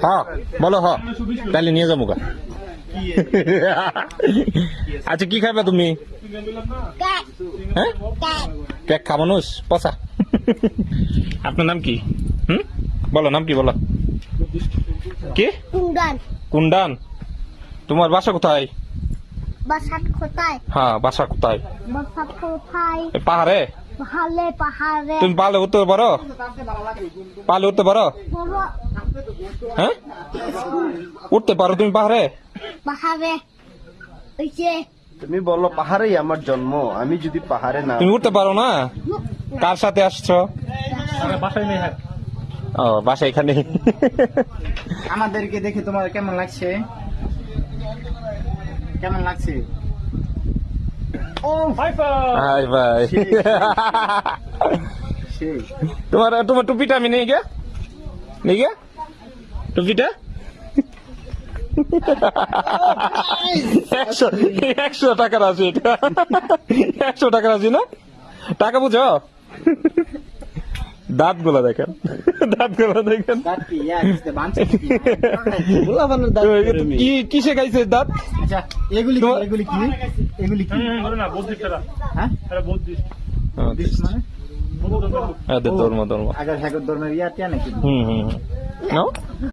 হ বলো হ তাহলে নিয়ে যাবো গা। আচ্ছা কি খাইবা তুমি? হ্যাঁ কেক খাবানুস পচা। আপনার নাম কি? বলো নাম কি বলো? কি? কুন্ডান। কুন্ডান। তোমার বাসা কোথায়? বাসা কোথায়? হ্যাঁ বাসা কোথায়? বাসা কোথায়? পাহাড়ে। পাহাড়ে পাহাড়ে। তুমি পালে উঠতে পারো? পালে উঠতে পারো? হ্যাঁ উঠতে পারো তুমি পাহাড়ে? পাহাড়ে ওই যে তুমি বলো পাহাড়েই আমার জন্ম, আমি যদি পাহাড়ে না তুমি উঠতে পারো না? কার সাথে আসছো? ও বাসা এখানে। আমাদেরকে দেখে তোমার কেমন লাগছে? কেমন লাগছে? হাই ভাই। সেই তোমার তোমার টুপিটা আমি নিয়ে গে নিয়ে গে টুপিটা 100 টাকার আছে এটা। 100 টাকার আছে না? টাকা বুঝো? দাঁত গুলা দেখেন, দাঁত গুলা দেখেন। দাঁত কি বানছে কি কিসে খাইছে দাঁত? আচ্ছা এগুলি কি এগুলি কি এগুলি কি? হ্যাঁ মানে ধর্ম ধর্ম আগের হ্যাগর ধর্মের ইয়া টিয়া নাকি? নাও